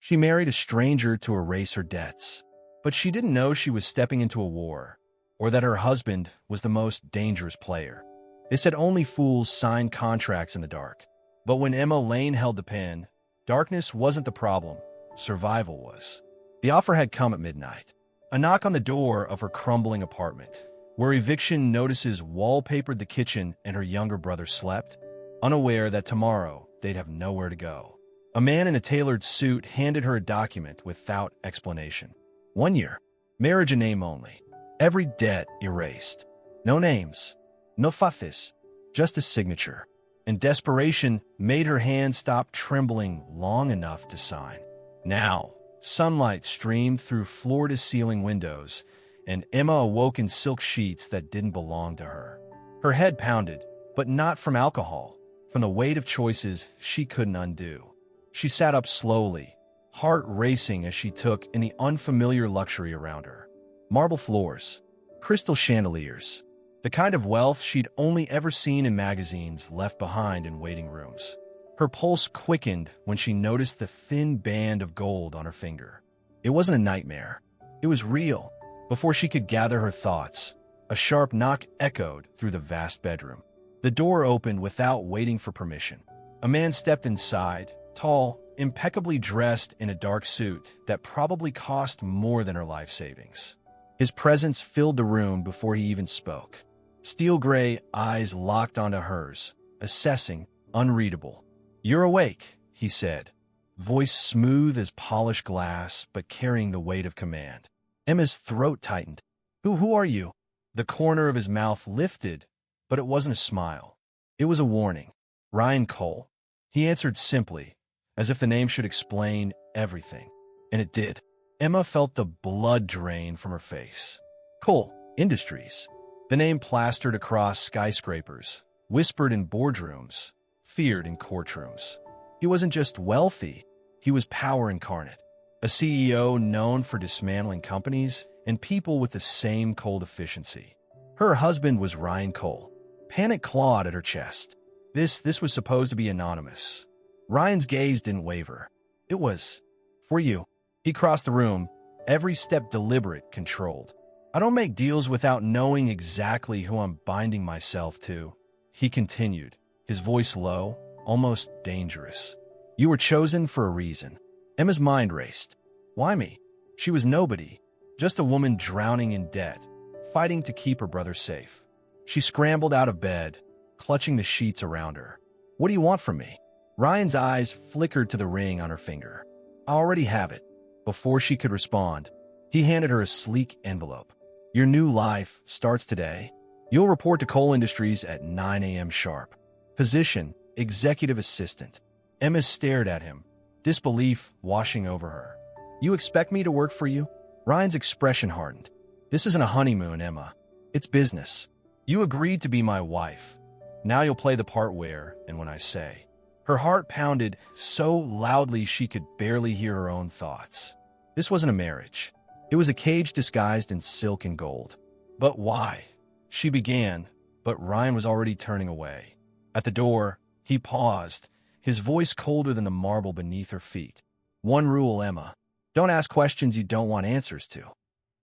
She married a stranger to erase her debts. But she didn't know she was stepping into a war, or that her husband was the most dangerous player. They said only fools signed contracts in the dark. But when Emma Lane held the pen, darkness wasn't the problem, survival was. The offer had come at midnight. A knock on the door of her crumbling apartment, where eviction notices wallpapered the kitchen and her younger brother slept, unaware that tomorrow they'd have nowhere to go. A man in a tailored suit handed her a document without explanation. 1 year. Marriage in name only. Every debt erased. No names. No faces. Just a signature. And desperation made her hand stop trembling long enough to sign. Now, sunlight streamed through floor-to-ceiling windows, and Emma awoke in silk sheets that didn't belong to her. Her head pounded, but not from alcohol, from the weight of choices she couldn't undo. She sat up slowly, heart racing as she took in the unfamiliar luxury around her. Marble floors, crystal chandeliers, the kind of wealth she'd only ever seen in magazines left behind in waiting rooms. Her pulse quickened when she noticed the thin band of gold on her finger. It wasn't a nightmare. It was real. Before she could gather her thoughts, a sharp knock echoed through the vast bedroom. The door opened without waiting for permission. A man stepped inside, tall, impeccably dressed in a dark suit that probably cost more than her life savings. His presence filled the room before he even spoke. Steel gray eyes locked onto hers, assessing, unreadable. "You're awake," he said, voice smooth as polished glass but carrying the weight of command. Emma's throat tightened. Who are you?" The corner of his mouth lifted, but it wasn't a smile. It was a warning. "Ryan Cole." He answered simply, as if the name should explain everything. And it did. Emma felt the blood drain from her face. Cole Industries. The name plastered across skyscrapers, whispered in boardrooms, feared in courtrooms. He wasn't just wealthy, he was power incarnate. A CEO known for dismantling companies and people with the same cold efficiency. Her husband was Ryan Cole. Panic clawed at her chest. This was supposed to be anonymous. Ryan's gaze didn't waver. "It was for you." He crossed the room, every step deliberate, controlled. "I don't make deals without knowing exactly who I'm binding myself to," he continued, his voice low, almost dangerous. "You were chosen for a reason." Emma's mind raced. Why me? She was nobody, just a woman drowning in debt, fighting to keep her brother safe. She scrambled out of bed, clutching the sheets around her. "What do you want from me?" Ryan's eyes flickered to the ring on her finger. "I already have it." Before she could respond, he handed her a sleek envelope. "Your new life starts today. You'll report to Cole Industries at 9 a.m. sharp. Position, executive assistant." Emma stared at him, disbelief washing over her. "You expect me to work for you?" Ryan's expression hardened. "This isn't a honeymoon, Emma. It's business. You agreed to be my wife. Now you'll play the part where and when I say." Her heart pounded so loudly she could barely hear her own thoughts. This wasn't a marriage. It was a cage disguised in silk and gold. "But why?" she began, but Ryan was already turning away. At the door, he paused, his voice colder than the marble beneath her feet. "One rule, Emma. Don't ask questions you don't want answers to."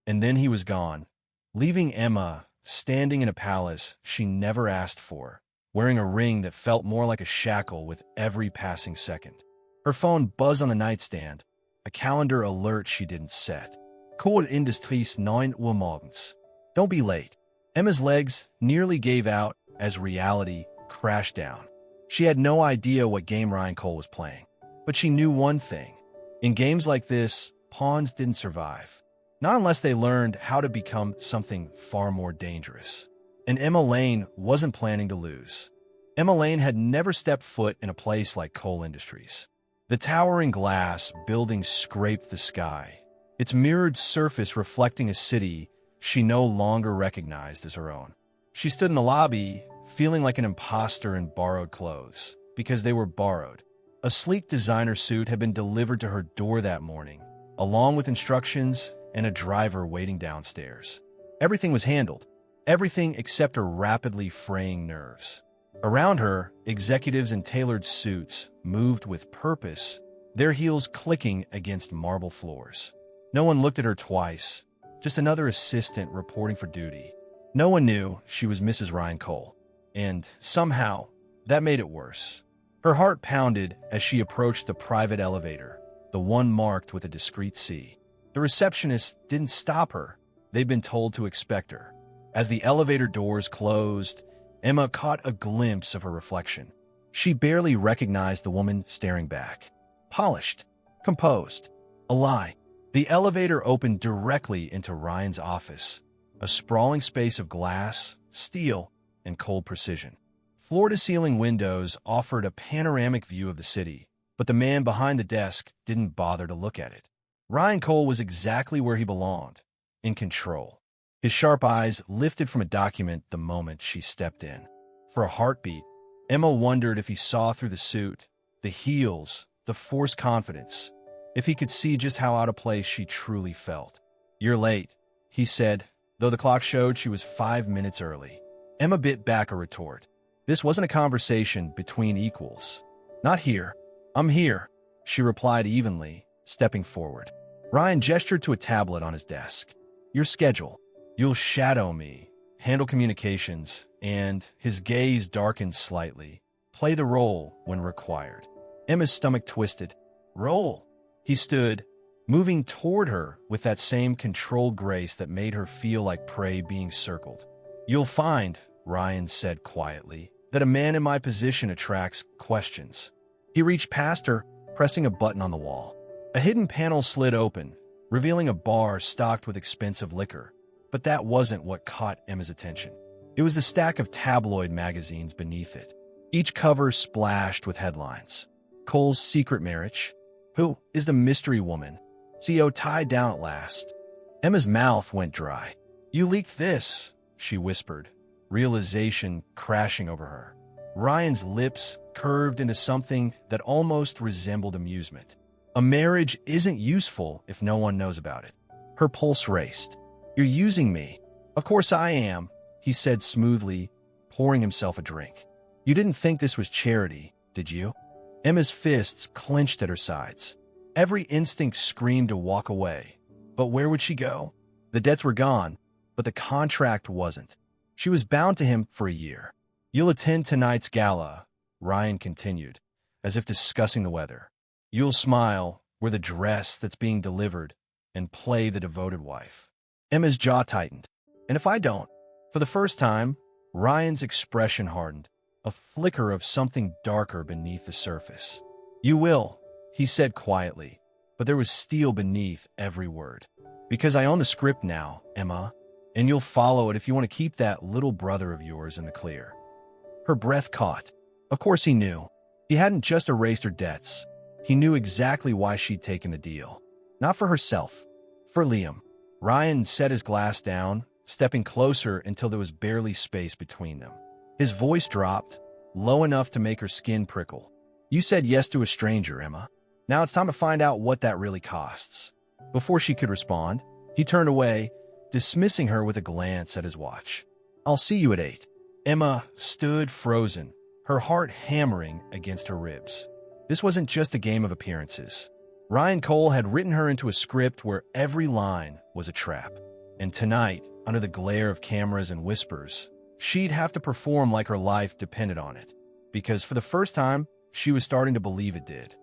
And then he was gone, leaving Emma standing in a palace she never asked for, wearing a ring that felt more like a shackle with every passing second. Her phone buzzed on the nightstand, a calendar alert she didn't set. Cole Industries 9 Uhr morgens. Don't be late. Emma's legs nearly gave out as reality crashed down. She had no idea what game Ryan Cole was playing. But she knew one thing. In games like this, pawns didn't survive. Not unless they learned how to become something far more dangerous. And Emma Lane wasn't planning to lose. Emma Lane had never stepped foot in a place like Cole Industries. The towering glass building scraped the sky, its mirrored surface reflecting a city she no longer recognized as her own. She stood in the lobby, feeling like an imposter in borrowed clothes, because they were borrowed. A sleek designer suit had been delivered to her door that morning, along with instructions and a driver waiting downstairs. Everything was handled, everything except her rapidly fraying nerves. Around her, executives in tailored suits moved with purpose, their heels clicking against marble floors. No one looked at her twice, just another assistant reporting for duty. No one knew she was Mrs. Ryan Cole, and somehow, that made it worse. Her heart pounded as she approached the private elevator, the one marked with a discreet C. The receptionist didn't stop her. They'd been told to expect her. As the elevator doors closed, Emma caught a glimpse of her reflection. She barely recognized the woman staring back. Polished, composed, a lie. The elevator opened directly into Ryan's office, a sprawling space of glass, steel, and cold precision. Floor-to-ceiling windows offered a panoramic view of the city, but the man behind the desk didn't bother to look at it. Ryan Cole was exactly where he belonged, in control. His sharp eyes lifted from a document the moment she stepped in. For a heartbeat, Emma wondered if he saw through the suit, the heels, the forced confidence, if he could see just how out of place she truly felt. "You're late," he said, though the clock showed she was 5 minutes early. Emma bit back a retort. This wasn't a conversation between equals. "Not here. I'm here," she replied evenly, stepping forward. Ryan gestured to a tablet on his desk. "Your schedule. You'll shadow me, handle communications," and his gaze darkened slightly. "Play the role when required." Emma's stomach twisted. "Role?" He stood, moving toward her with that same controlled grace that made her feel like prey being circled. "You'll find," Ryan said quietly, "that a man in my position attracts questions." He reached past her, pressing a button on the wall. A hidden panel slid open, revealing a bar stocked with expensive liquor. But that wasn't what caught Emma's attention. It was the stack of tabloid magazines beneath it, each cover splashed with headlines. Cole's secret marriage. Who is the mystery woman? CO tied down at last. Emma's mouth went dry. "You leaked this," she whispered, realization crashing over her. Ryan's lips curved into something that almost resembled amusement. "A marriage isn't useful if no one knows about it." Her pulse raced. "You're using me." "Of course I am," he said smoothly, pouring himself a drink. "You didn't think this was charity, did you?" Emma's fists clenched at her sides. Every instinct screamed to walk away. But where would she go? The debts were gone, but the contract wasn't. She was bound to him for a year. "You'll attend tonight's gala," Ryan continued, as if discussing the weather. "You'll smile, wear the dress that's being delivered, and play the devoted wife." Emma's jaw tightened. "And if I don't?" For the first time, Ryan's expression hardened, a flicker of something darker beneath the surface. "You will," he said quietly, but there was steel beneath every word. "Because I own the script now, Emma, and you'll follow it if you want to keep that little brother of yours in the clear." Her breath caught. Of course he knew. He hadn't just erased her debts. He knew exactly why she'd taken the deal. Not for herself, for Liam. Ryan set his glass down, stepping closer until there was barely space between them. His voice dropped, low enough to make her skin prickle. "You said yes to a stranger, Emma. Now it's time to find out what that really costs." Before she could respond, he turned away, dismissing her with a glance at his watch. "I'll see you at 8. Emma stood frozen, her heart hammering against her ribs. This wasn't just a game of appearances. Ryan Cole had written her into a script where every line was a trap. And tonight, under the glare of cameras and whispers, she'd have to perform like her life depended on it. Because for the first time, she was starting to believe it did.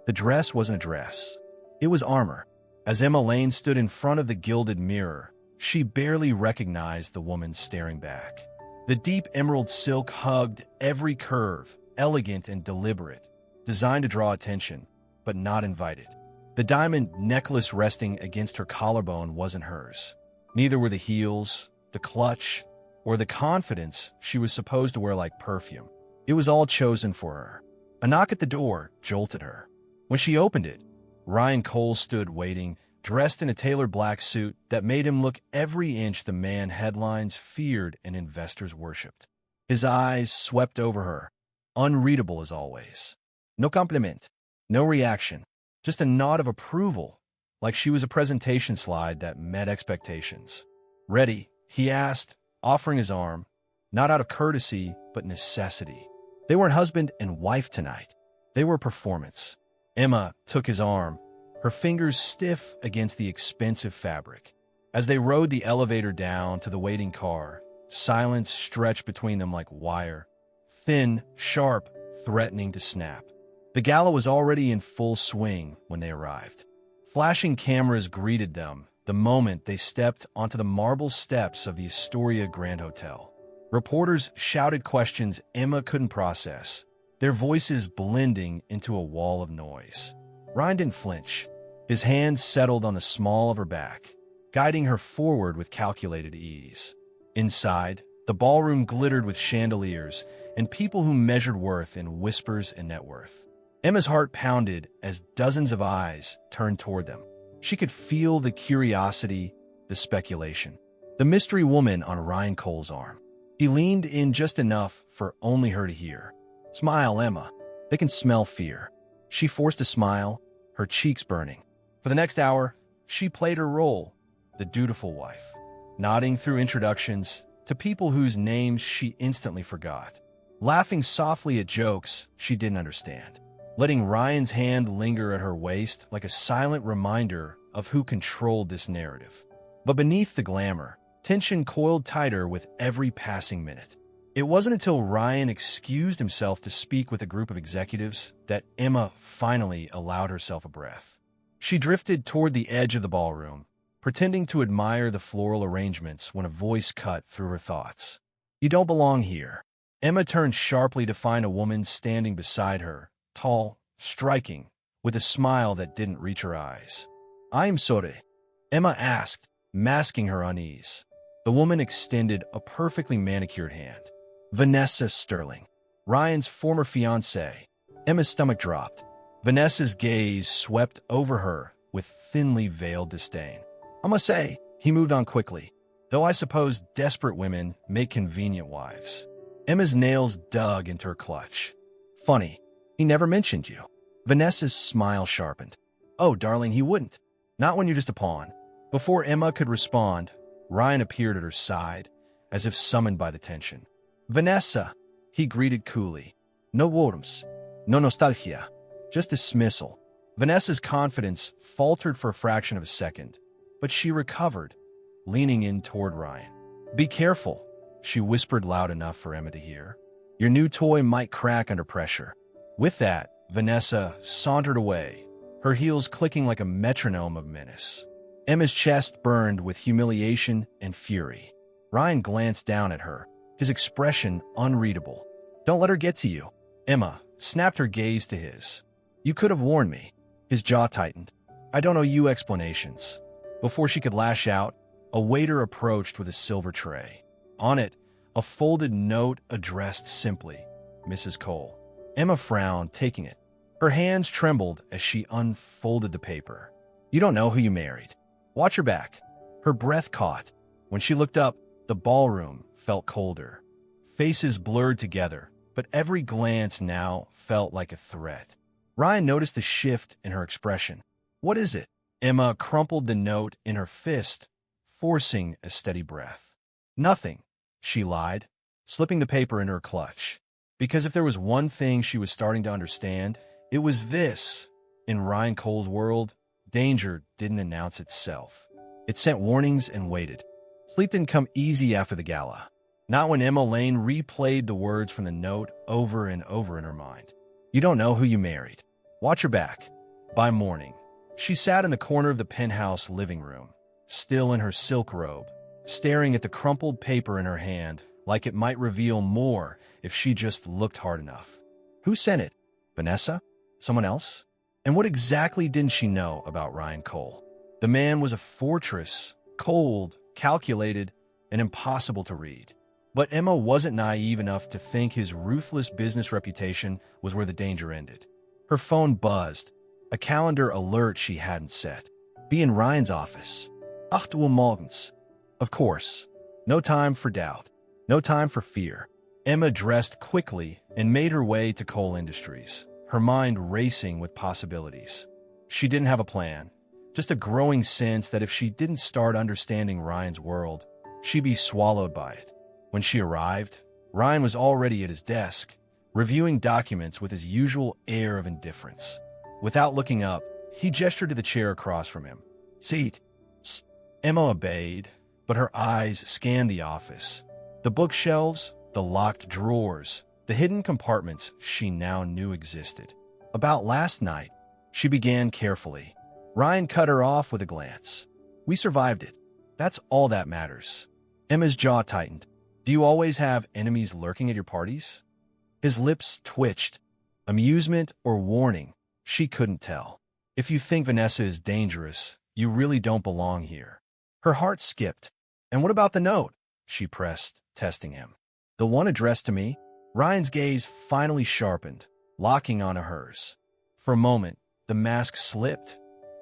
The dress wasn't a dress. It was armor. As Emma Lane stood in front of the gilded mirror, she barely recognized the woman staring back. The deep emerald silk hugged every curve, elegant and deliberate, designed to draw attention, but not invite it. The diamond necklace resting against her collarbone wasn't hers. Neither were the heels, the clutch, or the confidence she was supposed to wear like perfume. It was all chosen for her. A knock at the door jolted her. When she opened it, Ryan Cole stood waiting, dressed in a tailored black suit that made him look every inch the man headlines feared and investors worshipped. His eyes swept over her, unreadable as always. No compliment, no reaction, just a nod of approval, like she was a presentation slide that met expectations. "Ready?" he asked, offering his arm, not out of courtesy, but necessity. They weren't husband and wife tonight. They were performance. Emma took his arm, her fingers stiff against the expensive fabric. As they rode the elevator down to the waiting car, silence stretched between them like wire, thin, sharp, threatening to snap. The gala was already in full swing when they arrived. Flashing cameras greeted them the moment they stepped onto the marble steps of the Astoria Grand Hotel. Reporters shouted questions Emma couldn't process, their voices blending into a wall of noise. Ryan didn't flinch. His hands settled on the small of her back, guiding her forward with calculated ease. Inside, the ballroom glittered with chandeliers and people who measured worth in whispers and net worth. Emma's heart pounded as dozens of eyes turned toward them. She could feel the curiosity, the speculation. The mystery woman on Ryan Cole's arm. He leaned in just enough for only her to hear. "Smile, Emma. They can smell fear." She forced a smile, her cheeks burning. For the next hour, she played her role, the dutiful wife, nodding through introductions to people whose names she instantly forgot, laughing softly at jokes she didn't understand, letting Ryan's hand linger at her waist like a silent reminder of who controlled this narrative. But beneath the glamour, tension coiled tighter with every passing minute. It wasn't until Ryan excused himself to speak with a group of executives that Emma finally allowed herself a breath. She drifted toward the edge of the ballroom, pretending to admire the floral arrangements when a voice cut through her thoughts. "You don't belong here." Emma turned sharply to find a woman standing beside her, tall, striking, with a smile that didn't reach her eyes. "I'm sorry," Emma asked, masking her unease. The woman extended a perfectly manicured hand. "Vanessa Sterling, Ryan's former fiancée." Emma's stomach dropped. Vanessa's gaze swept over her with thinly veiled disdain. "I must say," he moved on quickly, "though I suppose desperate women make convenient wives." Emma's nails dug into her clutch. "Funny, he never mentioned you." Vanessa's smile sharpened. "Oh, darling, he wouldn't. Not when you're just a pawn." Before Emma could respond, Ryan appeared at her side, as if summoned by the tension. "Vanessa," he greeted coolly. "No worms, no nostalgia, just dismissal." Vanessa's confidence faltered for a fraction of a second, but she recovered, leaning in toward Ryan. "Be careful," she whispered loud enough for Emma to hear. "Your new toy might crack under pressure." With that, Vanessa sauntered away, her heels clicking like a metronome of menace. Emma's chest burned with humiliation and fury. Ryan glanced down at her, his expression unreadable. "Don't let her get to you." Emma snapped her gaze to his. "You could have warned me." His jaw tightened. "I don't owe you explanations." Before she could lash out, a waiter approached with a silver tray. On it, a folded note addressed simply, "Mrs. Cole." Emma frowned, taking it. Her hands trembled as she unfolded the paper. "You don't know who you married. Watch your back." Her breath caught. When she looked up, the ballroom felt colder. Faces blurred together, but every glance now felt like a threat. Ryan noticed the shift in her expression. "What is it?" Emma crumpled the note in her fist, forcing a steady breath. "Nothing," she lied, slipping the paper into her clutch. Because if there was one thing she was starting to understand, it was this. In Ryan Cole's world, danger didn't announce itself. It sent warnings and waited. Sleep didn't come easy after the gala. Not when Emma Lane replayed the words from the note over and over in her mind. "You don't know who you married. Watch your back." By morning, she sat in the corner of the penthouse living room, still in her silk robe, staring at the crumpled paper in her hand like it might reveal more if she just looked hard enough. Who sent it? Vanessa? Someone else? And what exactly didn't she know about Ryan Cole? The man was a fortress, cold, calculated, and impossible to read. But Emma wasn't naive enough to think his ruthless business reputation was where the danger ended. Her phone buzzed, a calendar alert she hadn't set. Be in Ryan's office. 8 Uhr morgens. Of course. No time for doubt. No time for fear. Emma dressed quickly and made her way to Cole Industries, her mind racing with possibilities. She didn't have a plan, just a growing sense that if she didn't start understanding Ryan's world, she'd be swallowed by it. When she arrived, Ryan was already at his desk, reviewing documents with his usual air of indifference. Without looking up, he gestured to the chair across from him. Seat. Emma obeyed, but her eyes scanned the office. The bookshelves, the locked drawers, the hidden compartments she now knew existed. About last night, she began carefully. Ryan cut her off with a glance. We survived it. That's all that matters. Emma's jaw tightened. Do you always have enemies lurking at your parties? His lips twitched. Amusement or warning, she couldn't tell. If you think Vanessa is dangerous, you really don't belong here. Her heart skipped. And what about the note? She pressed, testing him. The one addressed to me? Ryan's gaze finally sharpened, locking onto hers. For a moment, the mask slipped.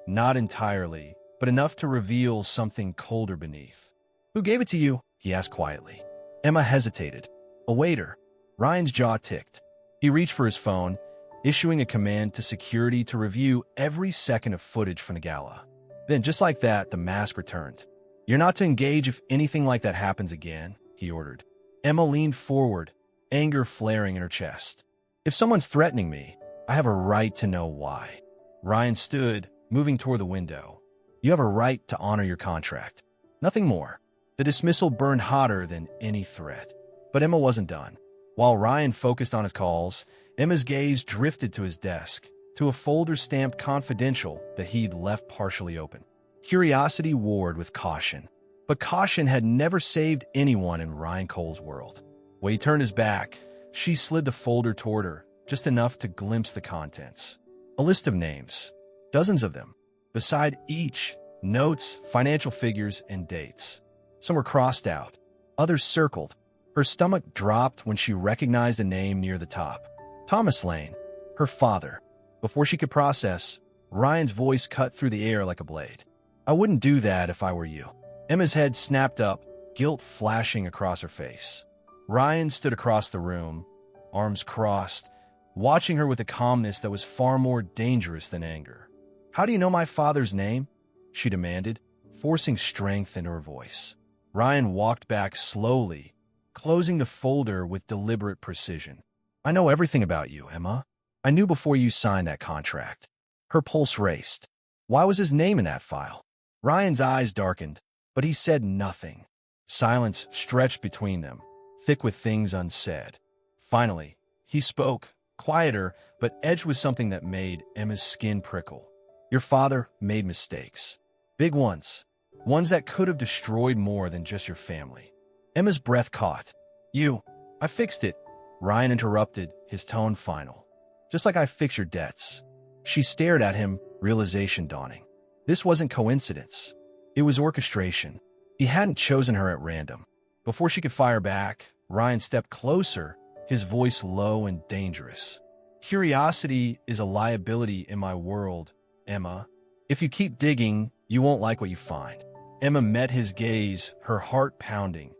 Not entirely, but enough to reveal something colder beneath. Who gave it to you? He asked quietly. Emma hesitated. A waiter. Ryan's jaw ticked. He reached for his phone, issuing a command to security to review every second of footage from the gala. Then, just like that, the mask returned. You're not to engage if anything like that happens again, he ordered. Emma leaned forward, anger flaring in her chest. If someone's threatening me, I have a right to know why. Ryan stood, moving toward the window. You have a right to honor your contract. Nothing more. The dismissal burned hotter than any threat. But Emma wasn't done. While Ryan focused on his calls, Emma's gaze drifted to his desk, to a folder stamped confidential that he'd left partially open. Curiosity warred with caution. But caution had never saved anyone in Ryan Cole's world. When he turned his back, she slid the folder toward her, just enough to glimpse the contents. A list of names. Dozens of them. Beside each, notes, financial figures, and dates. Some were crossed out. Others circled. Her stomach dropped when she recognized a name near the top. Thomas Lane, her father. Before she could process, Ryan's voice cut through the air like a blade. I wouldn't do that if I were you. Emma's head snapped up, guilt flashing across her face. Ryan stood across the room, arms crossed, watching her with a calmness that was far more dangerous than anger. How do you know my father's name? She demanded, forcing strength into her voice. Ryan walked back slowly, closing the folder with deliberate precision. I know everything about you, Emma. I knew before you signed that contract. Her pulse raced. Why was his name in that file? Ryan's eyes darkened, but he said nothing. Silence stretched between them, thick with things unsaid. Finally, he spoke, quieter, but edged with something that made Emma's skin prickle. Your father made mistakes. Big ones. Ones that could have destroyed more than just your family. Emma's breath caught. I fixed it. Ryan interrupted, his tone final. Just like I fixed your debts. She stared at him, realization dawning. This wasn't coincidence. It was orchestration. He hadn't chosen her at random. Before she could fire back, Ryan stepped closer, his voice low and dangerous. Curiosity is a liability in my world, Emma. If you keep digging, you won't like what you find. Emma met his gaze, her heart pounding.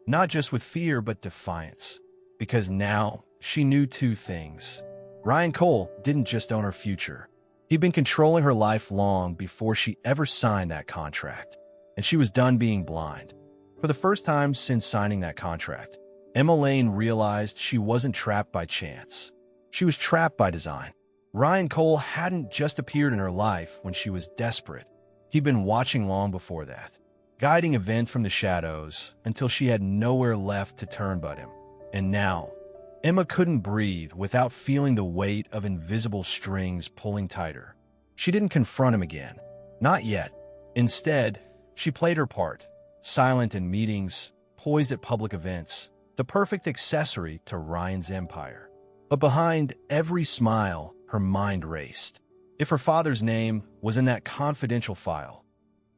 Not just with fear, but defiance. Because now, she knew two things. Ryan Cole didn't just own her future. He'd been controlling her life long before she ever signed that contract. And she was done being blind. For the first time since signing that contract, Emma Lane realized she wasn't trapped by chance. She was trapped by design. Ryan Cole hadn't just appeared in her life when she was desperate. He'd been watching long before that, guiding events from the shadows until she had nowhere left to turn but him. And now, Emma couldn't breathe without feeling the weight of invisible strings pulling tighter. She didn't confront him again. Not yet. Instead, she played her part, silent in meetings, poised at public events, the perfect accessory to Ryan's empire. But behind every smile, her mind raced. If her father's name was in that confidential file,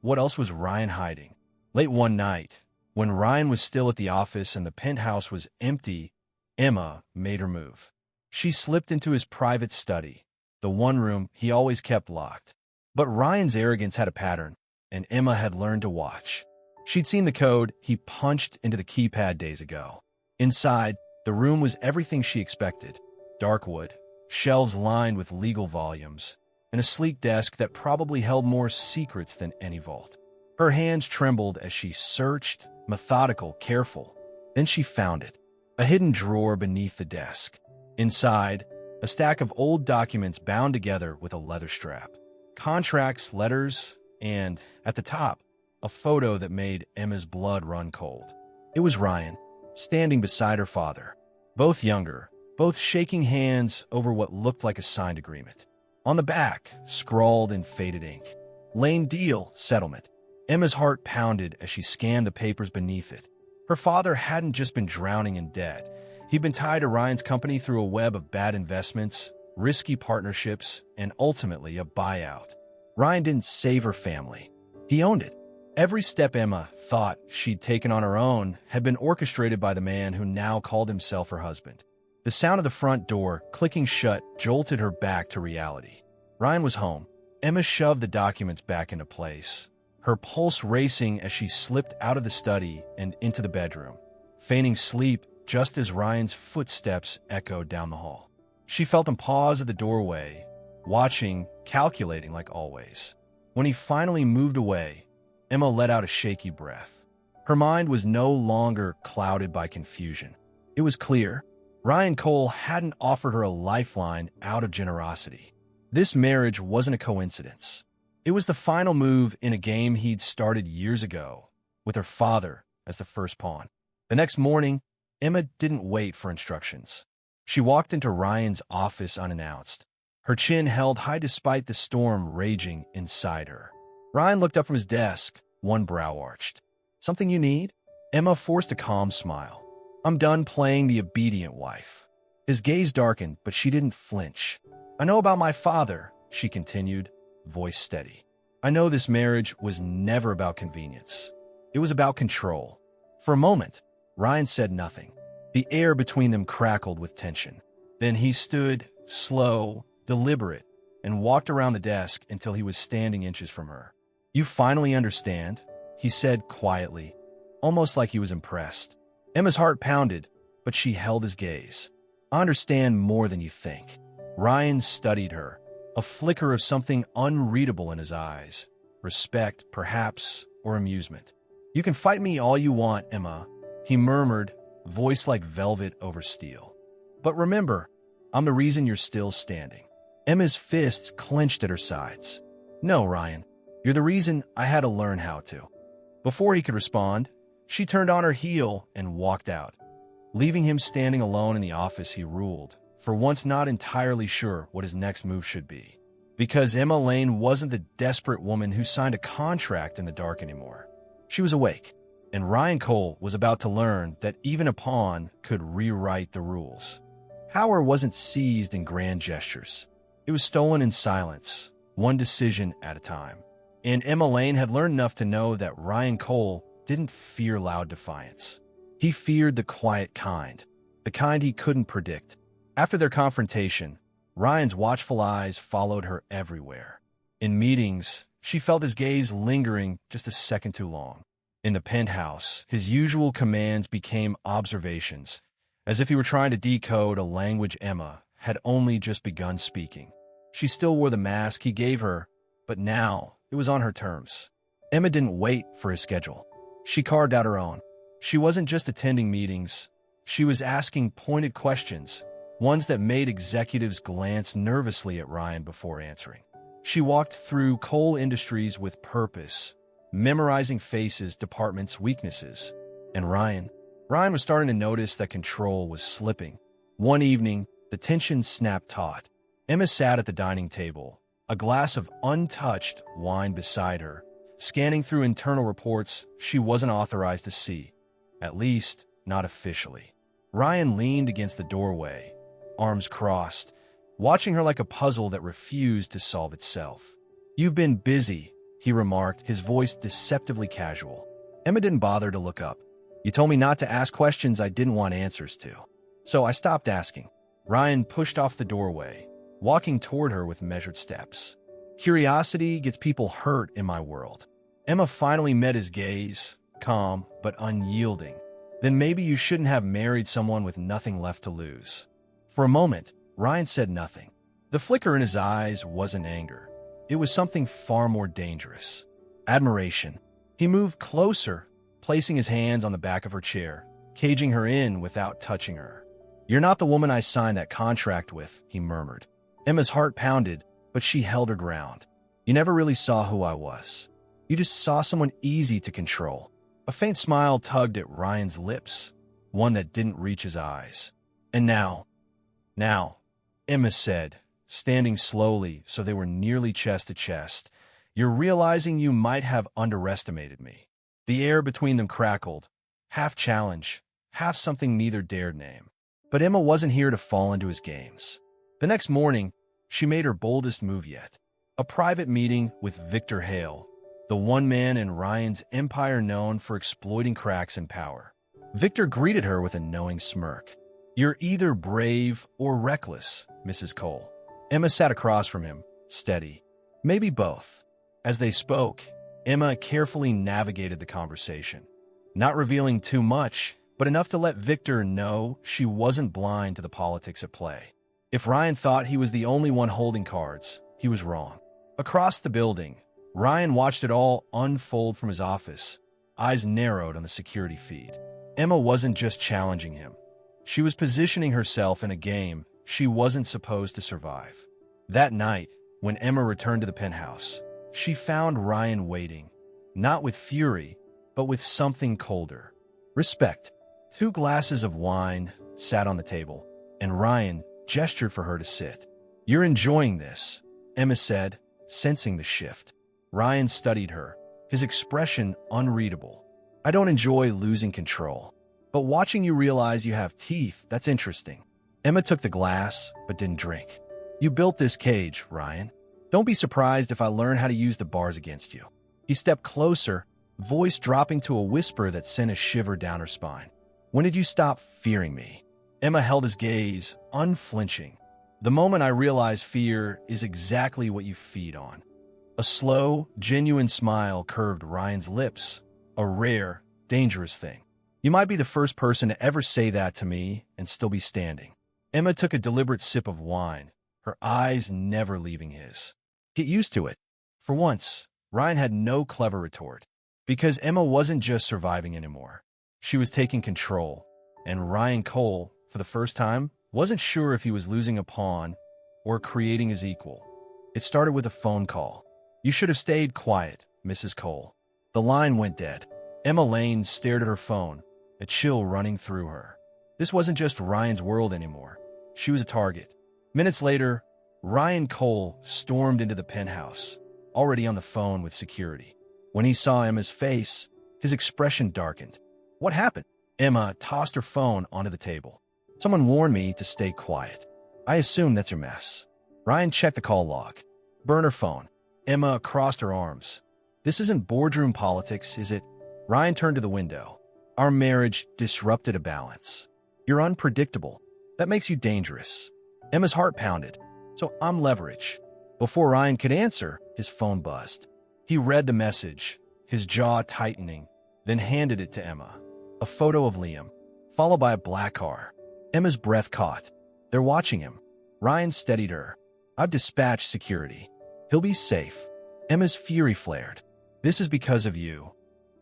what else was Ryan hiding? Late one night, when Ryan was still at the office and the penthouse was empty, Emma made her move. She slipped into his private study, the one room he always kept locked. But Ryan's arrogance had a pattern, and Emma had learned to watch. She'd seen the code he punched into the keypad days ago. Inside, the room was everything she expected. Dark wood, shelves lined with legal volumes, and a sleek desk that probably held more secrets than any vault. Her hands trembled as she searched, methodical, careful. Then she found it. A hidden drawer beneath the desk. Inside, a stack of old documents bound together with a leather strap. Contracts, letters, and, at the top, a photo that made Emma's blood run cold. It was Ryan, standing beside her father, both younger, both shaking hands over what looked like a signed agreement. On the back, scrawled in faded ink, "Lane deal, settlement." Emma's heart pounded as she scanned the papers beneath it. Her father hadn't just been drowning in debt. He'd been tied to Ryan's company through a web of bad investments, risky partnerships, and ultimately a buyout. Ryan didn't save her family. He owned it. Every step Emma thought she'd taken on her own had been orchestrated by the man who now called himself her husband. The sound of the front door clicking shut jolted her back to reality. Ryan was home. Emma shoved the documents back into place, her pulse racing as she slipped out of the study and into the bedroom, feigning sleep just as Ryan's footsteps echoed down the hall. She felt him pause at the doorway, watching, calculating like always. When he finally moved away, Emma let out a shaky breath. Her mind was no longer clouded by confusion. It was clear. Ryan Cole hadn't offered her a lifeline out of generosity. This marriage wasn't a coincidence. It was the final move in a game he'd started years ago, with her father as the first pawn. The next morning, Emma didn't wait for instructions. She walked into Ryan's office unannounced, her chin held high despite the storm raging inside her. Ryan looked up from his desk, one brow arched. "Something you need?" Emma forced a calm smile. "I'm done playing the obedient wife." His gaze darkened, but she didn't flinch. "I know about my father," she continued, voice steady. "I know this marriage was never about convenience. It was about control." For a moment, Ryan said nothing. The air between them crackled with tension. Then he stood, slow, deliberate, and walked around the desk until he was standing inches from her. "You finally understand," he said quietly, almost like he was impressed. Emma's heart pounded, but she held his gaze. "I understand more than you think." Ryan studied her, a flicker of something unreadable in his eyes. Respect, perhaps, or amusement. "You can fight me all you want, Emma," he murmured, voice like velvet over steel. "But remember, I'm the reason you're still standing." Emma's fists clenched at her sides. "No, Ryan, you're the reason I had to learn how to." Before he could respond, she turned on her heel and walked out. Leaving him standing alone in the office, he ruled, for once not entirely sure what his next move should be. Because Emma Lane wasn't the desperate woman who signed a contract in the dark anymore. She was awake, and Ryan Cole was about to learn that even a pawn could rewrite the rules. Power wasn't seized in grand gestures. It was stolen in silence, one decision at a time. And Emma Lane had learned enough to know that Ryan Cole didn't fear loud defiance. He feared the quiet kind, the kind he couldn't predict. After their confrontation, Ryan's watchful eyes followed her everywhere. In meetings, she felt his gaze lingering just a second too long. In the penthouse, his usual commands became observations, as if he were trying to decode a language Emma had only just begun speaking. She still wore the mask he gave her, but now it was on her terms. Emma didn't wait for his schedule. She carved out her own. She wasn't just attending meetings. She was asking pointed questions, ones that made executives glance nervously at Ryan before answering. She walked through Cole Industries with purpose, memorizing faces, departments, weaknesses. And Ryan was starting to notice that control was slipping. One evening, the tension snapped taut. Emma sat at the dining table, a glass of untouched wine beside her, scanning through internal reports she wasn't authorized to see, at least not officially. Ryan leaned against the doorway, arms crossed, watching her like a puzzle that refused to solve itself. "You've been busy," he remarked, his voice deceptively casual. Emma didn't bother to look up. "You told me not to ask questions I didn't want answers to. So I stopped asking." Ryan pushed off the doorway, walking toward her with measured steps. "Curiosity gets people hurt in my world." Emma finally met his gaze, calm but unyielding. "Then maybe you shouldn't have married someone with nothing left to lose." For a moment, Ryan said nothing. The flicker in his eyes wasn't anger. It was something far more dangerous. Admiration. He moved closer, placing his hands on the back of her chair, caging her in without touching her. "You're not the woman I signed that contract with," he murmured. Emma's heart pounded, but she held her ground. "You never really saw who I was. You just saw someone easy to control." A faint smile tugged at Ryan's lips, one that didn't reach his eyes. "And now," Emma said, standing slowly so they were nearly chest to chest, "you're realizing you might have underestimated me." The air between them crackled, half challenge, half something neither dared name. But Emma wasn't here to fall into his games. The next morning, she made her boldest move yet. A private meeting with Victor Hale, the one man in Ryan's empire known for exploiting cracks in power. Victor greeted her with a knowing smirk. "You're either brave or reckless, Mrs. Cole." Emma sat across from him, steady. "Maybe both." As they spoke, Emma carefully navigated the conversation, not revealing too much, but enough to let Victor know she wasn't blind to the politics at play. If Ryan thought he was the only one holding cards, he was wrong. Across the building, Ryan watched it all unfold from his office, eyes narrowed on the security feed. Emma wasn't just challenging him. She was positioning herself in a game she wasn't supposed to survive. That night, when Emma returned to the penthouse, she found Ryan waiting, not with fury, but with something colder. Respect. 2 glasses of wine sat on the table, and Ryan gestured for her to sit. "You're enjoying this," Emma said, sensing the shift. Ryan studied her, his expression unreadable. "I don't enjoy losing control, but watching you realize you have teeth, that's interesting." Emma took the glass, but didn't drink. "You built this cage, Ryan. Don't be surprised if I learn how to use the bars against you." He stepped closer, voice dropping to a whisper that sent a shiver down her spine. "When did you stop fearing me?" Emma held his gaze, unflinching. "The moment I realized fear is exactly what you feed on." A slow, genuine smile curved Ryan's lips, a rare, dangerous thing. "You might be the first person to ever say that to me and still be standing." Emma took a deliberate sip of wine, her eyes never leaving his. "Get used to it." For once, Ryan had no clever retort, because Emma wasn't just surviving anymore. She was taking control, and Ryan Cole, for the first time, wasn't sure if he was losing a pawn or creating his equal. It started with a phone call. "You should have stayed quiet, Mrs. Cole." The line went dead. Emma Lane stared at her phone, a chill running through her. This wasn't just Ryan's world anymore. She was a target. Minutes later, Ryan Cole stormed into the penthouse, already on the phone with security. When he saw Emma's face, his expression darkened. "What happened?" Emma tossed her phone onto the table. "Someone warned me to stay quiet. I assume that's your mess." Ryan checked the call log. Burner phone. Emma crossed her arms. "This isn't boardroom politics, is it?" Ryan turned to the window. "Our marriage disrupted a balance. You're unpredictable. That makes you dangerous." Emma's heart pounded. "So I'm leverage." Before Ryan could answer, his phone buzzed. He read the message, his jaw tightening, then handed it to Emma. A photo of Liam, followed by a black car. Emma's breath caught. They're watching him. Ryan steadied her. "I've dispatched security. He'll be safe." Emma's fury flared. "This is because of you."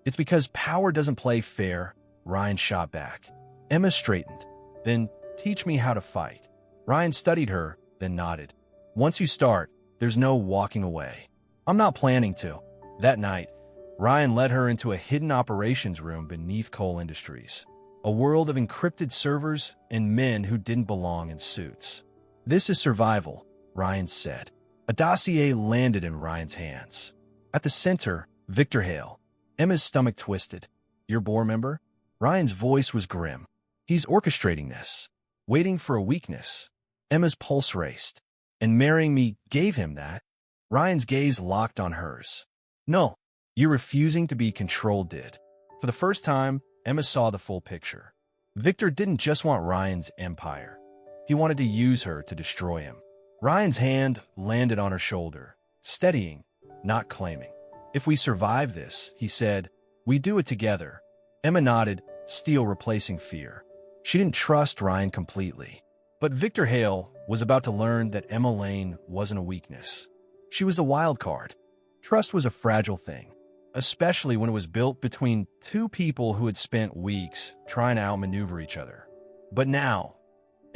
"It's because power doesn't play fair," Ryan shot back. Emma straightened. "Then teach me how to fight." Ryan studied her, then nodded. "Once you start, there's no walking away." "I'm not planning to." That night, Ryan led her into a hidden operations room beneath Cole Industries, a world of encrypted servers and men who didn't belong in suits. "This is survival," Ryan said. A dossier landed in Ryan's hands. At the center, Victor Hale. Emma's stomach twisted. "Your board member?" Ryan's voice was grim. "He's orchestrating this, waiting for a weakness." Emma's pulse raced. "And marrying me gave him that?" Ryan's gaze locked on hers. "No, you refusing to be controlled did." For the first time, Emma saw the full picture. Victor didn't just want Ryan's empire. He wanted to use her to destroy him. Ryan's hand landed on her shoulder, steadying, not claiming. "If we survive this," he said, "we do it together." Emma nodded, steel replacing fear. She didn't trust Ryan completely. But Victor Hale was about to learn that Emma Lane wasn't a weakness. She was a wild card. Trust was a fragile thing, especially when it was built between 2 people who had spent weeks trying to outmaneuver each other. But now,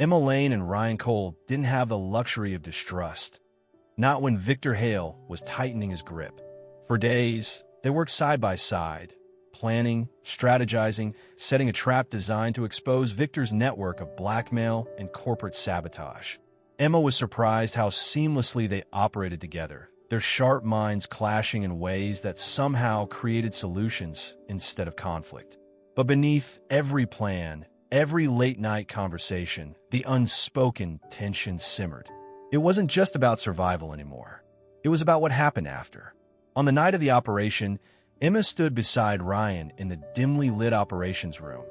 Emma Lane and Ryan Cole didn't have the luxury of distrust, not when Victor Hale was tightening his grip. For days, they worked side by side, planning, strategizing, setting a trap designed to expose Victor's network of blackmail and corporate sabotage. Emma was surprised how seamlessly they operated together, their sharp minds clashing in ways that somehow created solutions instead of conflict. But beneath every plan, every late-night conversation, the unspoken tension simmered. It wasn't just about survival anymore. It was about what happened after. On the night of the operation, Emma stood beside Ryan in the dimly lit operations room,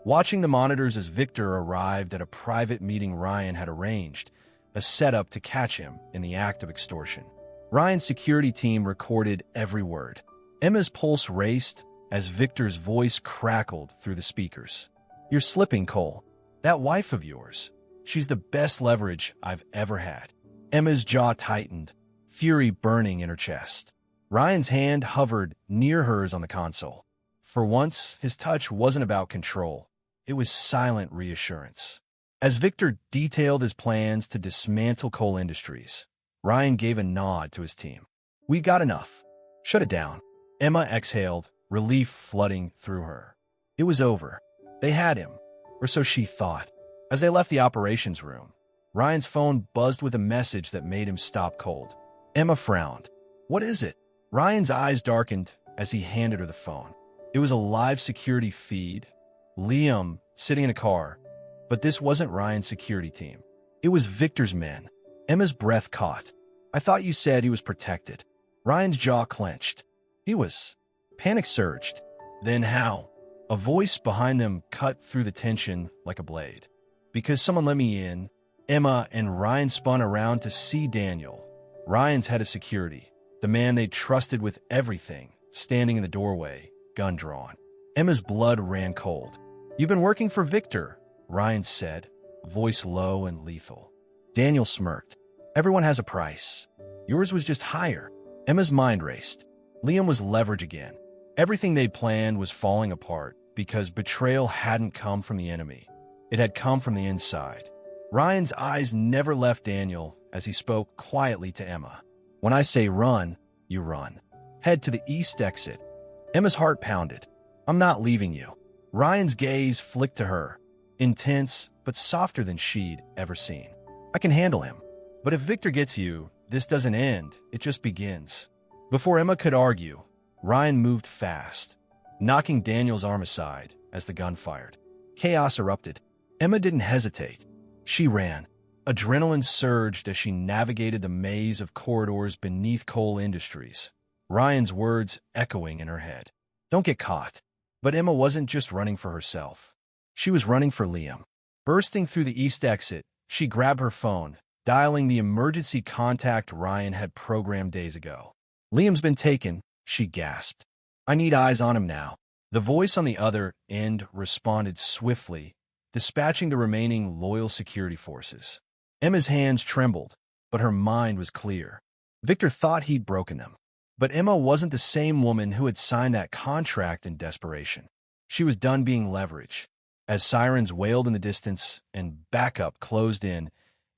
watching the monitors as Victor arrived at a private meeting Ryan had arranged, a setup to catch him in the act of extortion. Ryan's security team recorded every word. Emma's pulse raced as Victor's voice crackled through the speakers. "You're slipping, Cole. That wife of yours, she's the best leverage I've ever had." Emma's jaw tightened, fury burning in her chest. Ryan's hand hovered near hers on the console. For once, his touch wasn't about control. It was silent reassurance. As Victor detailed his plans to dismantle Cole Industries, Ryan gave a nod to his team. "We got enough. Shut it down." Emma exhaled, relief flooding through her. It was over. They had him, or so she thought. As they left the operations room, Ryan's phone buzzed with a message that made him stop cold. Emma frowned. "What is it?" Ryan's eyes darkened as he handed her the phone. It was a live security feed. Liam sitting in a car. But this wasn't Ryan's security team. It was Victor's men. Emma's breath caught. "I thought you said he was protected." Ryan's jaw clenched. He was. Panic surged. "Then how?" A voice behind them cut through the tension like a blade. "Because someone let me in." Emma and Ryan spun around to see Daniel, Ryan's head of security, the man they trusted with everything, standing in the doorway, gun drawn. Emma's blood ran cold. "You've been working for Victor," Ryan said, voice low and lethal. Daniel smirked. "Everyone has a price. Yours was just higher." Emma's mind raced. Liam was leverage again. Everything they'd planned was falling apart because betrayal hadn't come from the enemy. It had come from the inside. Ryan's eyes never left Daniel as he spoke quietly to Emma. "When I say run, you run. Head to the east exit." Emma's heart pounded. "I'm not leaving you." Ryan's gaze flicked to her, intense but softer than she'd ever seen. "I can handle him. But if Victor gets you, this doesn't end, it just begins." Before Emma could argue, Ryan moved fast, knocking Daniel's arm aside as the gun fired. Chaos erupted. Emma didn't hesitate. She ran. Adrenaline surged as she navigated the maze of corridors beneath Cole Industries, Ryan's words echoing in her head. "Don't get caught." But Emma wasn't just running for herself. She was running for Liam. Bursting through the east exit, she grabbed her phone, dialing the emergency contact Ryan had programmed days ago. "Liam's been taken," she gasped. "I need eyes on him now." The voice on the other end responded swiftly, dispatching the remaining loyal security forces. Emma's hands trembled, but her mind was clear. Victor thought he'd broken them. But Emma wasn't the same woman who had signed that contract in desperation. She was done being leverage. As sirens wailed in the distance and backup closed in,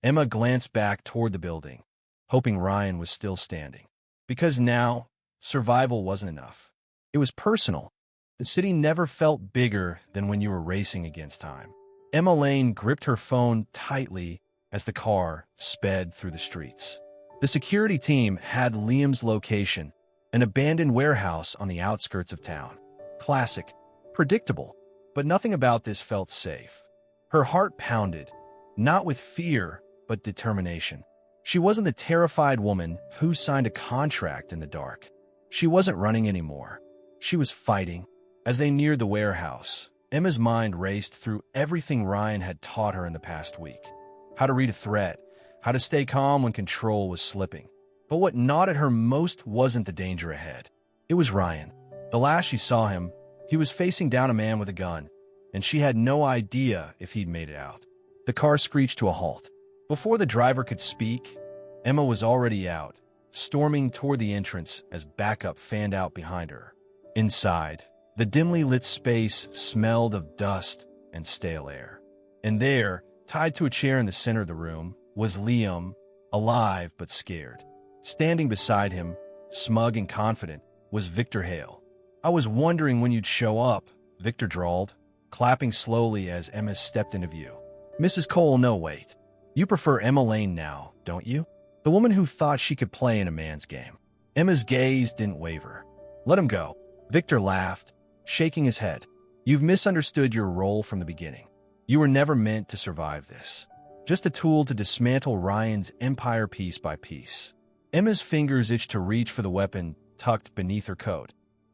Emma glanced back toward the building, hoping Ryan was still standing. Because now, survival wasn't enough. It was personal. The city never felt bigger than when you were racing against time. Emma Lane gripped her phone tightly as the car sped through the streets. The security team had Liam's location, an abandoned warehouse on the outskirts of town. Classic, predictable, but nothing about this felt safe. Her heart pounded, not with fear, but determination. She wasn't the terrified woman who signed a contract in the dark. She wasn't running anymore. She was fighting. As they neared the warehouse, Emma's mind raced through everything Ryan had taught her in the past week. How to read a threat, how to stay calm when control was slipping. But what gnawed at her most wasn't the danger ahead. It was Ryan. The last she saw him, he was facing down a man with a gun, and she had no idea if he'd made it out. The car screeched to a halt. Before the driver could speak, Emma was already out, storming toward the entrance as backup fanned out behind her. Inside, the dimly lit space smelled of dust and stale air. And there, Tied to a chair in the center of the room was Liam, alive but scared. Standing beside him, smug and confident, was Victor Hale. "I was wondering when you'd show up," Victor drawled, clapping slowly as Emma stepped into view. "Mrs. Cole, no wait. You prefer Emma Lane now, don't you? The woman who thought she could play in a man's game." Emma's gaze didn't waver. "Let him go." Victor laughed, shaking his head. "You've misunderstood your role from the beginning. You were never meant to survive this. Just a tool to dismantle Ryan's empire piece by piece." Emma's fingers itched to reach for the weapon tucked beneath her coat.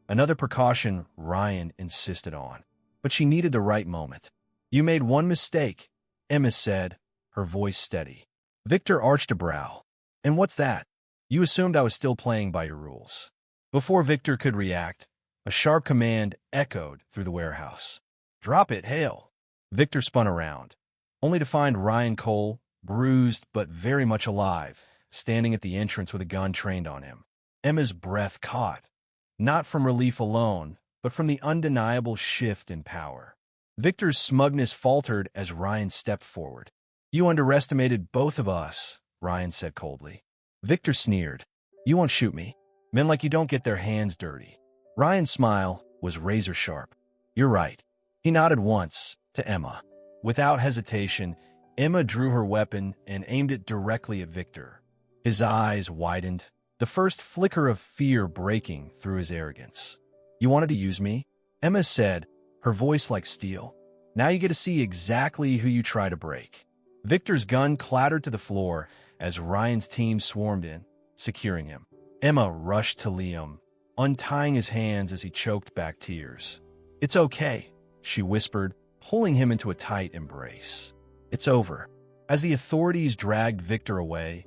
Another precaution Ryan insisted on. But she needed the right moment. "You made one mistake," Emma said, her voice steady. Victor arched a brow. "And what's that?" "You assumed I was still playing by your rules." Before Victor could react, a sharp command echoed through the warehouse. "Drop it, Hale." Victor spun around, only to find Ryan Cole, bruised but very much alive, standing at the entrance with a gun trained on him. Emma's breath caught, not from relief alone, but from the undeniable shift in power. Victor's smugness faltered as Ryan stepped forward. "You underestimated both of us," Ryan said coldly. Victor sneered. "You won't shoot me. Men like you don't get their hands dirty." Ryan's smile was razor sharp. "You're right." He nodded once to Emma. Without hesitation, Emma drew her weapon and aimed it directly at Victor. His eyes widened, the first flicker of fear breaking through his arrogance. "You wanted to use me?" Emma said, her voice like steel. "Now you get to see exactly who you try to break." Victor's gun clattered to the floor as Ryan's team swarmed in, securing him. Emma rushed to Liam, untying his hands as he choked back tears. "It's okay," she whispered, pulling him into a tight embrace. "It's over." As the authorities dragged Victor away,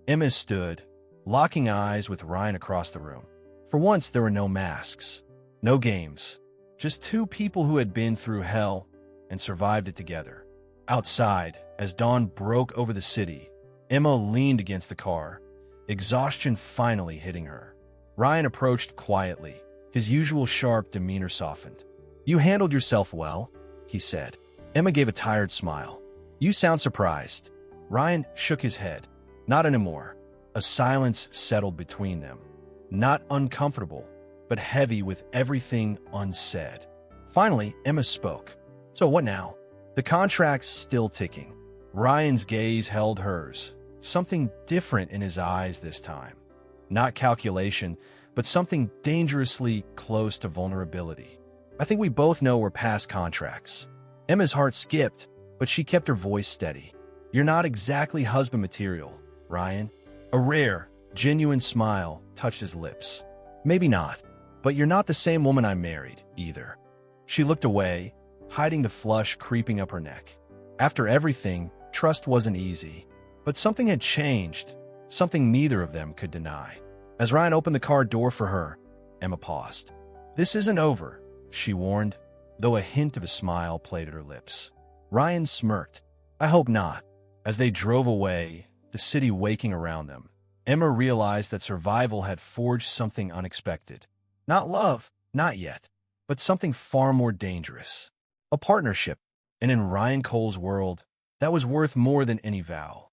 Emma stood, locking eyes with Ryan across the room. For once, there were no masks, no games, just two people who had been through hell and survived it together. Outside, as dawn broke over the city, Emma leaned against the car, exhaustion finally hitting her. Ryan approached quietly, his usual sharp demeanor softened. "You handled yourself well," he said. Emma gave a tired smile. "You sound surprised." Ryan shook his head. "Not anymore." A silence settled between them. Not uncomfortable, but heavy with everything unsaid. Finally, Emma spoke. "So what now?" "The contract's still ticking." Ryan's gaze held hers, something different in his eyes this time. Not calculation, but something dangerously close to vulnerability. "I think we both know we're past contracts." Emma's heart skipped, but she kept her voice steady. "You're not exactly husband material, Ryan." A rare, genuine smile touched his lips. "Maybe not, but you're not the same woman I married, either." She looked away, hiding the flush creeping up her neck. After everything, trust wasn't easy. But something had changed, something neither of them could deny. As Ryan opened the car door for her, Emma paused. "This isn't over," she warned, though a hint of a smile played at her lips. Ryan smirked. "I hope not." As they drove away, the city waking around them, Emma realized that survival had forged something unexpected. Not love, not yet, but something far more dangerous. A partnership, and in Ryan Cole's world, that was worth more than any vow.